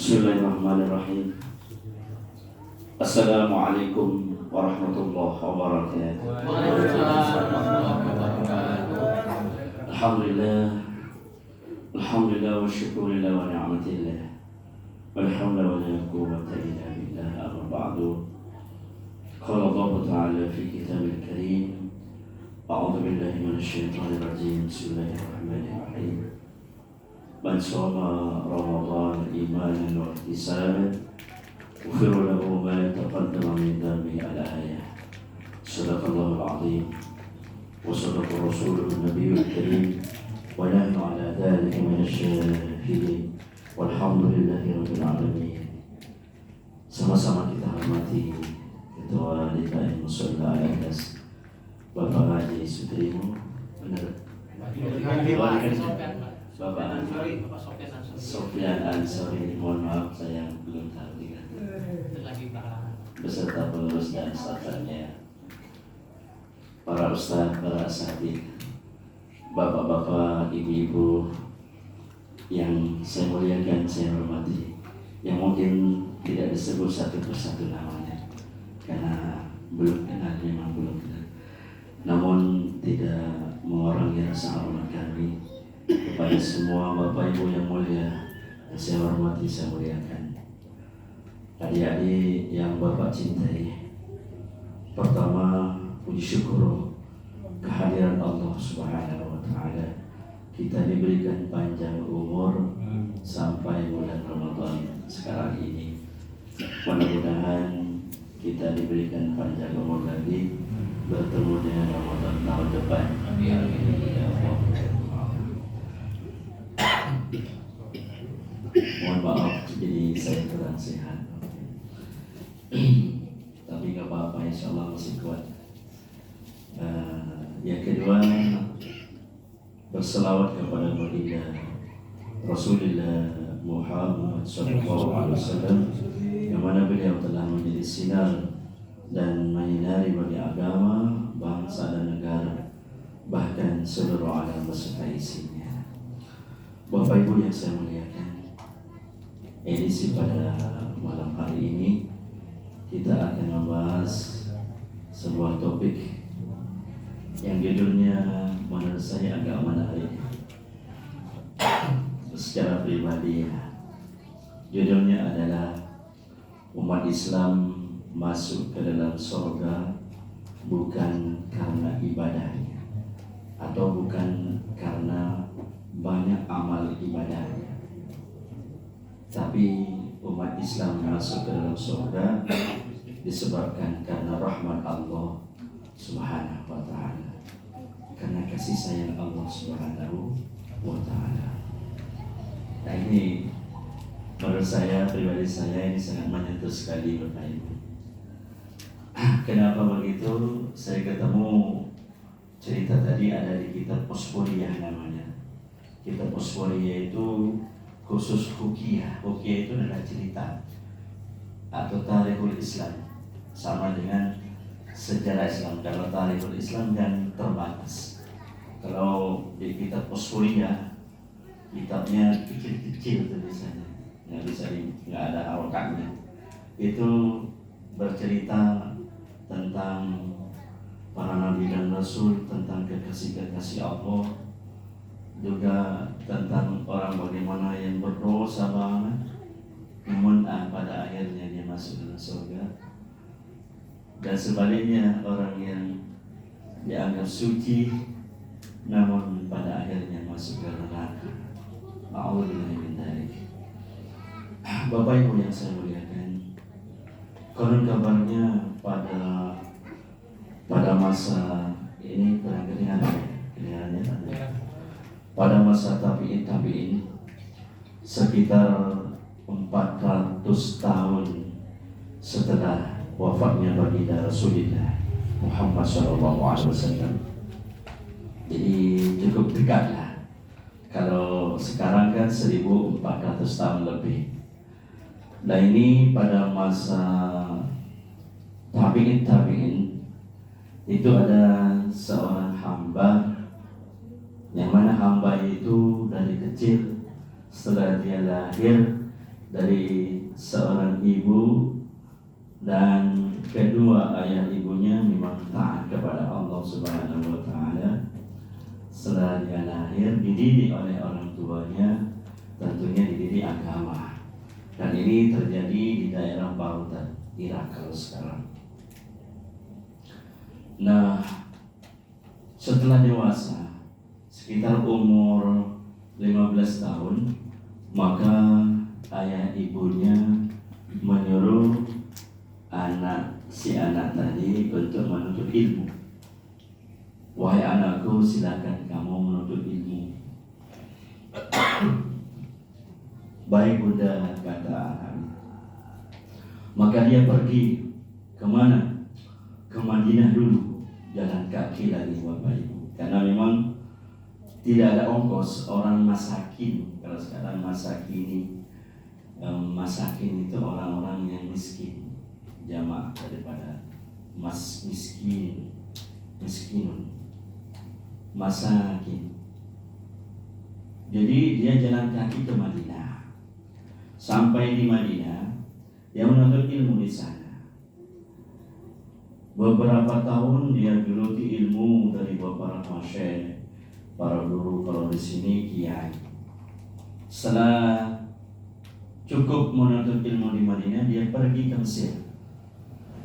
Bismillahirrahmanirrahim. Assalamualaikum warahmatullahi wabarakatuh. Alhamdulillah wa syukurillah wa ni'matillah. Walhamdulillah wa la quwwata illa billah. Amma ba'du. Qala Allah Ta'ala fi kitabil karim. A'udzu billahi minasy syaithanir rajim. Bismillahirrahmanirrahim. Man shoma Ramadan imanan wa ihtisaban ghufira lahu ma taqaddama min dhanbihi al-ayah. Shadaqallahul azim wa sadaqa rasuluhu nabiyul karim wa nahnu ala dhalika minasyahidin walhamdulillahi rabbil alamin. Sama-sama kita hormati Ketua DKM Mushola Al-Ikhlas Bapak Haji Sutrimo, benar? Bapak Sofyan Ansori, mohon maaf saya belum tahu ya. Beserta pengurus dan stafnya, para ustaz, para asatidz, bapak-bapak, ibu-ibu yang saya muliakan, saya hormati, yang mungkin tidak disebut satu persatu namanya karena belum kenal, memang belum kenal. Namun tidak mengurangi rasa hormat kami kepada semua bapak ibu yang mulia yang saya hormati, saya muliakan. Adik-adik yang bapak cintai, pertama puji syukur kehadiran Allah Subhanahu wa Ta'ala. Kita diberikan panjang umur sampai bulan Ramadan sekarang ini. Mudah-mudahan kita diberikan panjang umur lagi, bertemu dengan Ramadan tahun depan. Amin. Ya Allah. Mohon maaf, jadi saya kurang sehat. Tapi gak apa-apa, insya Allah masih kuat. Yang kedua, berselawat kepada baginda Rasulullah Muhammad SAW, yang mana beliau telah menjadi sinar dan menyinari bagi agama, bangsa dan negara, bahkan seluruh alam beserta isinya. Bapak Ibu yang saya muliakan, edisi pada malam hari ini kita akan membahas sebuah topik yang judulnya menurut saya agak menarik. Secara pribadi, judulnya adalah umat Islam masuk ke dalam surga bukan karena ibadahnya atau bukan karena banyak amal ibadahnya, tapi umat Islam masuk ke dalam surga disebabkan karena rahmat Allah Subhanahu wa Ta'ala, karena kasih sayang Allah Subhanahu wa Ta'ala. Nah, ini menurut saya, pribadi saya, ini sangat menyentuh sekali Bapak Ibu. Kenapa begitu? Saya ketemu cerita tadi ada di kitab Usfuriyah namanya. Kitab Usfuriyah itu khusus hukiyah. Hukiyah itu adalah cerita atau tarikhul Islam, sama dengan sejarah Islam. Kalau tarikhul Islam dan terbatas. Kalau di kitab Usfuriyah, kitabnya kecil-kecil tulisannya, nggak ada harokatnya. Itu bercerita tentang para nabi dan rasul, tentang kekasih-kekasih Allah, juga tentang orang bagaimana yang berdosa banget, namun pada akhirnya dia masuk dalam surga, dan sebaliknya orang yang dianggap suci namun pada akhirnya masuk ke neraka. A'udzubillahi min dzalik. Bapak Ibu yang saya muliakan, konon kabarnya pada masa ini kedengarannya pada masa tabi'in sekitar 400 tahun setelah wafatnya baginda Rasulullah Muhammad SAW. Jadi cukup dekat lah. Kalau sekarang kan 1400 tahun lebih. Nah, ini pada masa tabi'in itu ada seorang hamba, yang mana hamba itu dari kecil setelah dia lahir dari seorang ibu, dan kedua ayah ibunya memang taat kepada Allah Subhanahu wa taala. Setelah dia lahir, dididik oleh orang tuanya, tentunya dididik agama. Dan ini terjadi di daerah Baghdad, Irak kalau sekarang. Nah, setelah dewasa, sekitar umur 15 tahun, maka ayah ibunya menyuruh si anak tadi untuk menuntut ilmu. Wahai anakku, silakan kamu menuntut ilmu. Baik bunda, kata anaknya. Maka dia pergi kemana? Ke Madinah dulu, jalan kaki lagi bapak ibu. Karena memang tidak ada ongkos. Orang masakin, kalau sekarang masakin itu orang-orang yang miskin, jamak daripada miskinun, masakin. Jadi dia jalan kaki ke Madinah. Sampai di Madinah, dia menuntut ilmu di sana. Beberapa tahun dia geluti ilmu dari beberapa syekh, para guru, kalau di sini kiai. Setelah cukup menuntut ilmu di Madinah, dia pergi ke Mesir.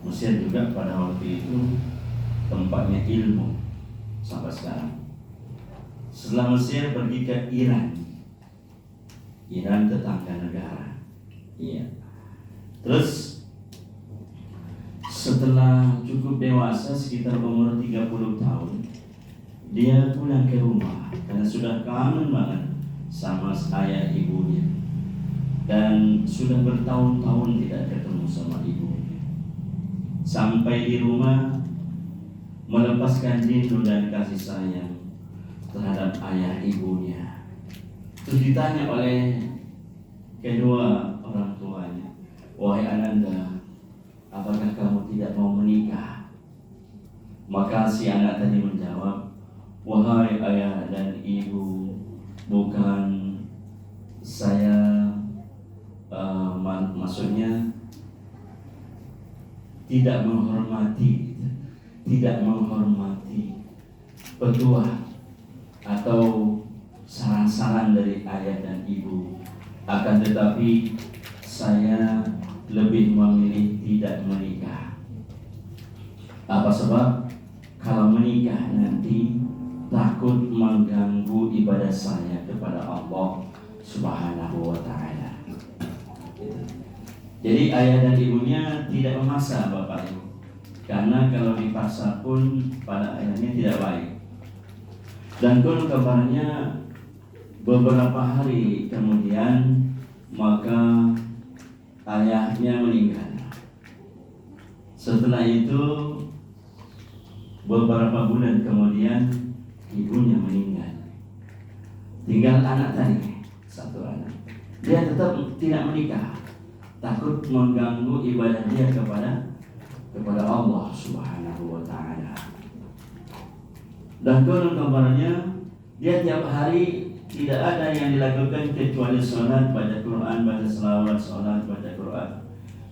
Mesir juga pada waktu itu tempatnya ilmu sampai sekarang. Setelah Mesir, pergi ke Iran. Iran tetangga negara. Iya. Terus setelah cukup dewasa, sekitar umur 30 tahun, dia pulang ke rumah karena sudah kangen banget sama ayah ibunya. Dan sudah bertahun-tahun tidak ketemu sama ibunya. Sampai di rumah, melepaskan rindu dan kasih sayang terhadap ayah ibunya. Terus ditanya oleh kedua orang tuanya, wahai ananda, apakah kamu tidak mau menikah? Maka si anak tadi menjawab, wahai ayah dan ibu, bukan saya maksudnya tidak menghormati petua atau saran-saran dari ayah dan ibu, akan tetapi saya lebih memilih tidak menikah. Apa sebab? Kalau menikah nanti takut mengganggu ibadah saya kepada Allah Subhanahu wa ta'ala. Jadi ayah dan ibunya tidak memaksa bapak ibu, karena kalau dipaksa pun pada akhirnya tidak baik. Dan konon kabarnya beberapa hari kemudian maka ayahnya meninggal. Setelah itu beberapa bulan kemudian ibunya meninggal. Tinggal anak tadi, satu anak. Dia tetap tidak menikah, takut mengganggu ibadah dia kepada Allah Subhanahu wa ta'ala. Dan konon kabarnya dia tiap hari tidak ada yang dilakukan kecuali sholat, baca Quran, baca selawat, sholat, baca Quran,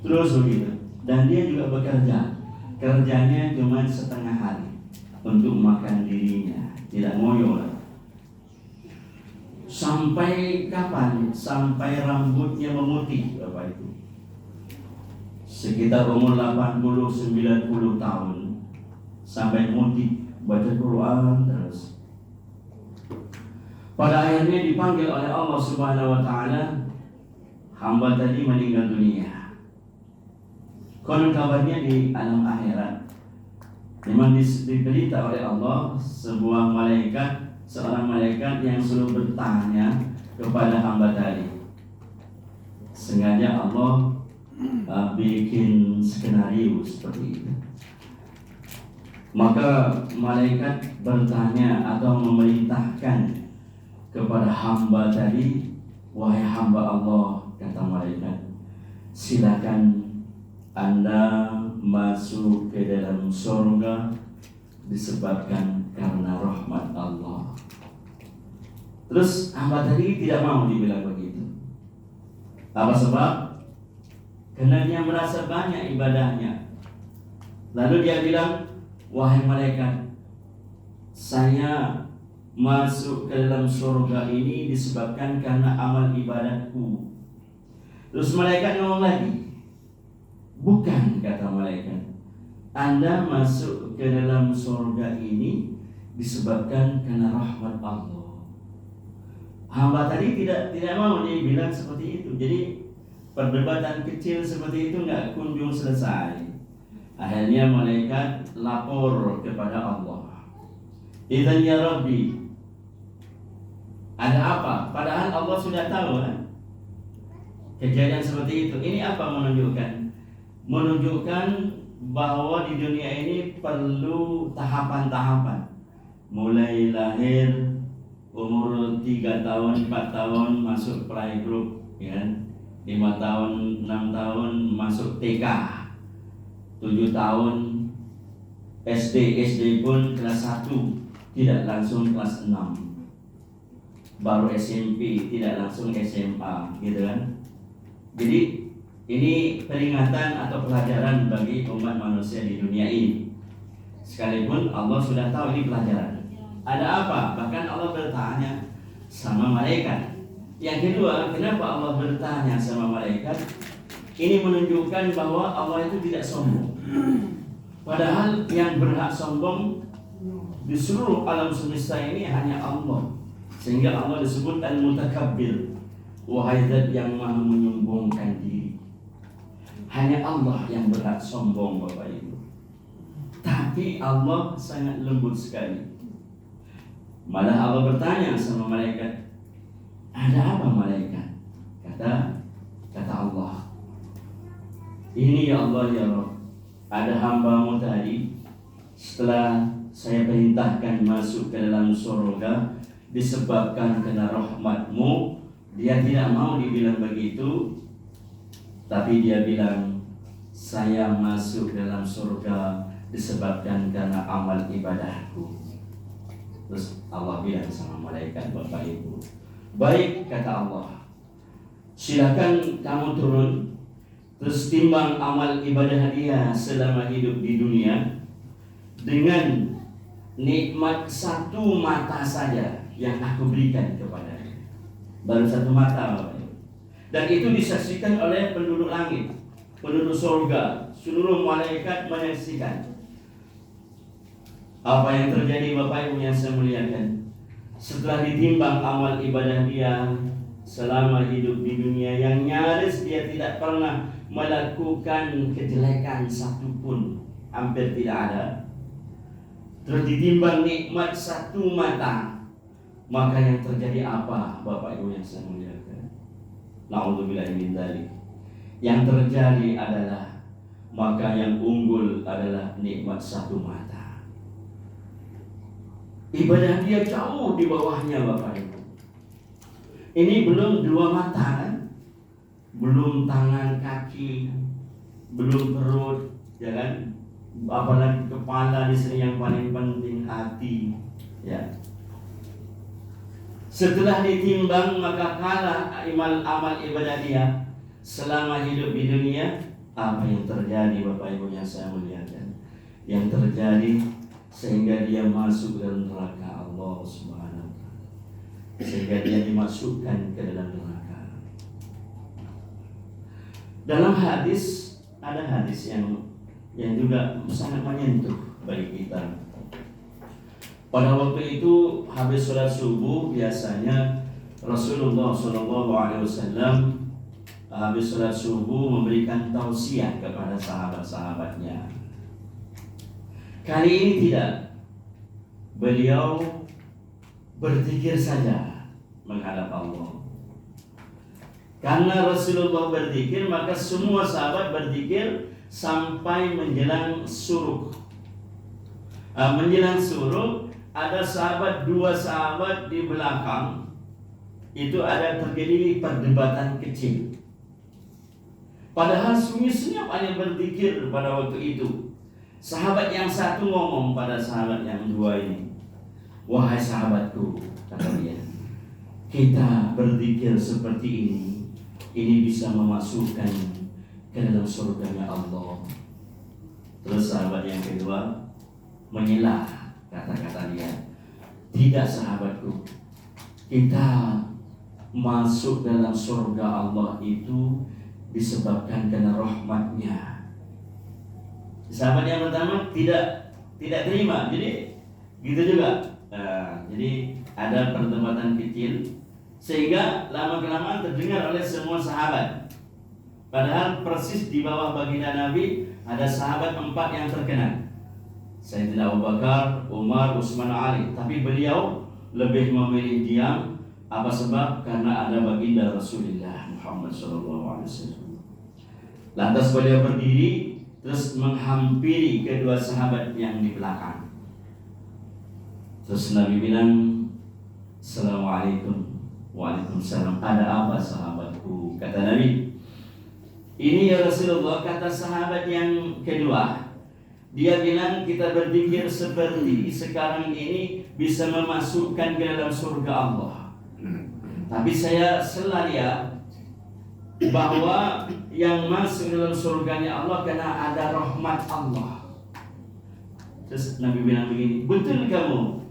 terus begitu. Dan dia juga bekerja, kerjanya cuma setengah hari untuk makan dirinya, tidak ngoyo lah. Sampai kapan? Sampai rambutnya memutih bapak itu. Sekitar umur 80-90 tahun, sampai mutih, baca Quran terus. Pada akhirnya dipanggil oleh Allah Subhanahu wa ta'ala, hamba tadi meninggal dunia. Konon kabarnya di alam akhirat memang diberita oleh Allah sebuah malaikat, seorang malaikat yang selalu bertanya kepada hamba tadi. Sengaja Allah bikin skenario seperti itu. Maka malaikat bertanya atau memerintahkan kepada hamba tadi, wahai hamba Allah, kata malaikat, silakan Anda masuk ke dalam surga disebabkan karena rahmat Allah. Terus hamba tadi tidak mau dibilang begitu. Apa sebab? Karena dia merasa banyak ibadahnya. Lalu dia bilang, wahai malaikat, saya masuk ke dalam surga ini disebabkan karena amal ibadahku. Terus malaikat ngomong lagi, bukan, kata malaikat, Anda masuk ke dalam surga ini disebabkan karena rahmat Allah. Hamba tadi tidak mau dia bilang seperti itu. Jadi perdebatan kecil seperti itu nggak kunjung selesai. Akhirnya malaikat lapor kepada Allah. Idzan ya Rabbi, ada apa? Padahal Allah sudah tahu kan? Kejadian seperti itu. Ini apa menunjukkan? Menunjukkan bahwa di dunia ini perlu tahapan-tahapan. Mulai lahir, umur 3 tahun, 4 tahun masuk playgroup, ya, 5 tahun, 6 tahun masuk TK, 7 tahun SD pun kelas 1, tidak langsung kelas 6, baru SMP, tidak langsung SMA, gitu kan. Jadi ini peringatan atau pelajaran bagi umat manusia di dunia ini. Sekalipun Allah sudah tahu ini pelajaran. Ada apa? Bahkan Allah bertanya sama malaikat. Yang kedua, kenapa Allah bertanya sama malaikat? Ini menunjukkan bahwa Allah itu tidak sombong. Padahal yang berhak sombong di seluruh alam semesta ini hanya Allah. Sehingga Allah disebut Al-Mutakabbir, wahai zat yang maha menyombongkan diri. Hanya Allah yang berhak sombong, Bapak Ibu. Tapi Allah sangat lembut sekali. Malah Allah bertanya sama malaikat, ada apa malaikat? Kata Allah, ini ya Allah ya Rabb, ada hambamu tadi, setelah saya perintahkan masuk ke dalam surga disebabkan karena rahmatmu, dia tidak mau dibilang begitu, tapi dia bilang saya masuk dalam surga disebabkan karena amal ibadahku. Terus Allah bilang sama malaikat, Bapak Ibu, baik, kata Allah, silakan kamu turun, terus timbang amal ibadah dia selama hidup di dunia dengan nikmat 1 mata saja yang aku berikan kepadanya. Baru 1 mata, Bapak Ibu. Dan itu disaksikan oleh penduduk langit, penduduk surga, seluruh malaikat menyaksikan. Apa yang terjadi, Bapak Ibu yang saya muliakan? Setelah ditimbang amal ibadah dia selama hidup di dunia, yang nyaris dia tidak pernah melakukan kejelekan satupun, hampir tidak ada. Terus ditimbang nikmat 1 mata, maka yang terjadi apa, Bapak Ibu yang saya muliakan? Na'udzubillahi min dzalik. Yang terjadi adalah, maka yang unggul adalah nikmat 1 mata. Ibadah dia jauh di bawahnya, Bapak Ibu. Ini belum 2 mata kan? Belum tangan, kaki, belum perut, ya kan? Apalagi kepala, di sini yang paling penting hati, ya. Setelah ditimbang maka kalah amal ibadah dia selama hidup di dunia. Apa yang terjadi, Bapak Ibu yang saya muliakan? Yang terjadi sehingga dia masuk dalam neraka Allah Subhanahu wa ta'ala, sehingga dia dimasukkan ke dalam neraka. Dalam hadis, ada hadis yang juga sangat menyentuh bagi kita. Pada waktu itu habis sholat subuh, biasanya Rasulullah SAW habis sholat subuh memberikan tausiah kepada sahabat-sahabatnya. Kali ini tidak. Beliau berzikir saja menghadap Allah. Karena Rasulullah berzikir, maka semua sahabat berzikir sampai menjelang suruh. Menjelang suruh, ada 2 sahabat di belakang. Itu ada terjadi perdebatan kecil. Padahal sunyi-sunyi hanya berzikir pada waktu itu. Sahabat yang satu ngomong pada sahabat yang 2 ini, wahai sahabatku, kata dia, kita berzikir seperti ini ini bisa memasukkan ke dalam surganya Allah. Terus sahabat yang kedua menyelah kata-kata dia, tidak sahabatku, kita masuk dalam surga Allah itu disebabkan karena rahmatnya. Sahabat yang pertama tidak terima, jadi gitu juga. Jadi ada perdebatan kecil sehingga lama-kelamaan terdengar oleh semua sahabat. Padahal persis di bawah baginda Nabi ada sahabat 4 yang terkenal, Sayyidina Abu Bakar, Umar, Utsman, Ali. Tapi beliau lebih memilih diam. Apa sebab? Karena ada baginda Rasulullah Muhammad SAW. Lantas beliau berdiri terus menghampiri kedua sahabat yang di belakang. Terus Nabi bilang, Assalamualaikum. Waalaikumsalam. Ada apa sahabatku? Kata Nabi, ini ya Rasulullah, kata sahabat yang kedua. Dia bilang kita berpikir seperti sekarang ini bisa memasukkan ke dalam surga Allah. Tapi saya sela dia bahwa yang masuk dalam surganya Allah karena ada rahmat Allah. Terus Nabi bilang begini, betul kamu?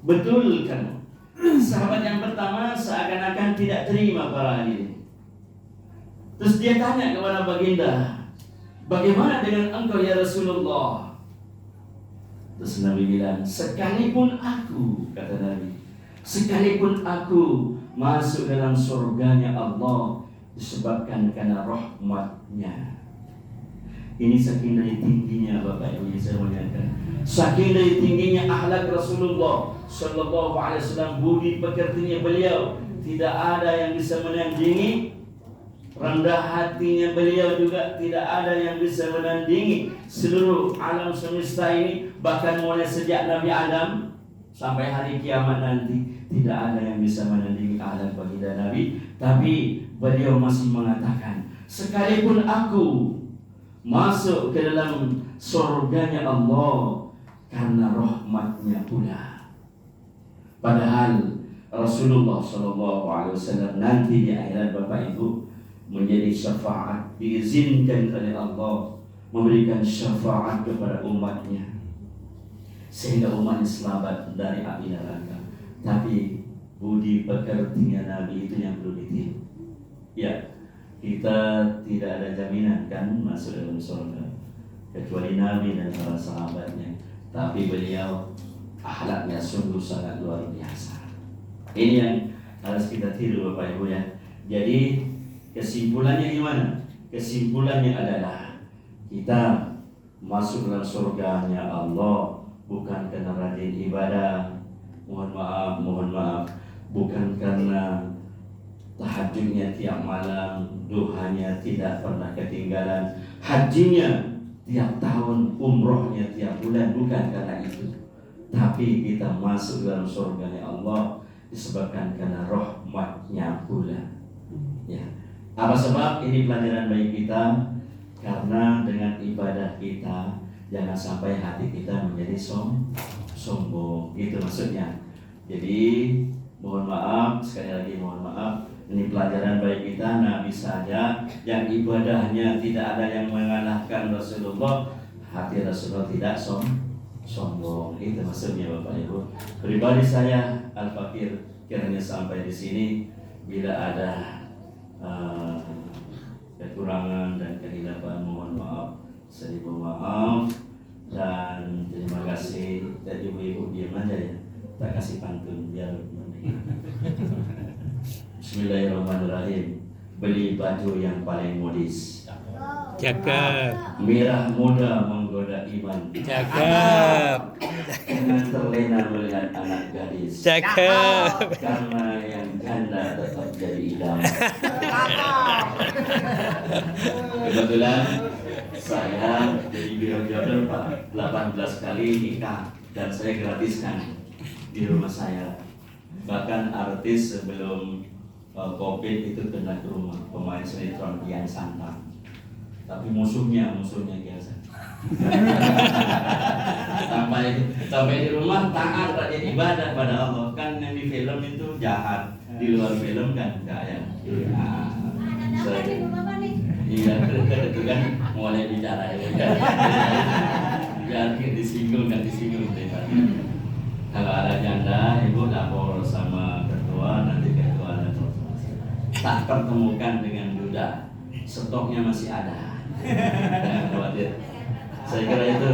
Betul kamu? Sahabat yang pertama seakan-akan tidak terima para hadirin. Terus dia tanya kepada baginda, bagaimana dengan engkau ya Rasulullah? Terus Nabi bilang, sekalipun aku, kata Nabi, sekalipun aku masuk dalam surganya Allah disebabkan karena rahmatnya. Ini saking dari tingginya Bapak Ibu yang saya muliakan, saking dari tingginya akhlak Rasulullah Sallallahu Alaihi Wasallam, budi pekertinya beliau tidak ada yang bisa menandingi. Rendah hatinya beliau juga tidak ada yang bisa menandingi. Seluruh alam semesta ini, bahkan mulai sejak Nabi Adam sampai hari kiamat nanti, tidak ada yang bisa menandingi akhlak baginda Nabi. Tapi beliau masih mengatakan, sekalipun aku masuk ke dalam surganya Allah karena rahmatnya pula. Padahal Rasulullah SAW nanti di akhirat Bapak Ibu menjadi syafaat, diizinkan oleh Allah memberikan syafaat kepada umatnya sehingga umatnya selamat dari api neraka. Tapi budi pekertinya Nabi itu yang perlu ditiru. Ya, kita tidak ada jaminan kan masuk dalam surga kecuali Nabi dan para sahabatnya. Tapi beliau akhlaknya sungguh sangat luar biasa. Ini yang harus kita tiru Bapak Ibu ya. Jadi kesimpulannya gimana? Kesimpulannya adalah kita masuk dalam surganya Allah bukan karena rajin ibadah. Mohon maaf, bukan karena tahajudnya tiap malam, duhanya tidak pernah ketinggalan, hajinya tiap tahun, umrohnya tiap bulan, bukan karena itu. Tapi kita masuk dalam surganya Allah disebabkan karena rahmatnya pula. Ya. Apa sebab? Ini pelajaran bagi kita. Karena dengan ibadah kita jangan sampai hati kita menjadi sombong. Gitu maksudnya. Jadi mohon maaf, sekali lagi mohon maaf. Ini pelajaran bagi kita. Nabi saja yang ibadahnya tidak ada yang mengalahkan Rasulullah, hati Rasulullah tidak sombong. Itu maksudnya Bapak Ibu. Pribadi saya Al-Fakir kiranya sampai di sini. Bila ada kekurangan dan kehilapan mohon maaf, seribu maaf. Dan terima kasih. Jadi ibu-ibu diam aja ya, tak kasih pantun biar Bismillahirrahmanirrahim. Beli baju yang paling modis, Cakep. merah muda menggoda iman, Cakep. jangan terlena melihat anak gadis, Cakep. karena yang janda tetap jadi idaman. Kebetulan saya jadi biro jodoh Pak 18 kali nikah dan saya gratiskan di rumah saya. Bahkan artis sebelum COVID itu kena ke rumah, pemain sinetron Kian Santang. Tapi musuhnya Kian Santang. sampai di rumah taat rajin ibadah pada Allah. Kan yang di film itu jahat, di luar film kan enggak ya. Iya, itu kan mulai bicara ya. Biar disinggung kan disinggung tadi. Kalau ada janda, ibu lapor sama ketua, nanti ketua lapor sama saya. Tak pertemukan dengan duda, stoknya masih ada. Jangan khawatir. Saya kira itu.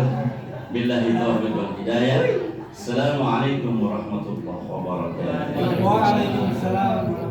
Billahi taufiq wal hidayah. Assalamualaikum warahmatullahi wabarakatuh. Waalaikumsalam.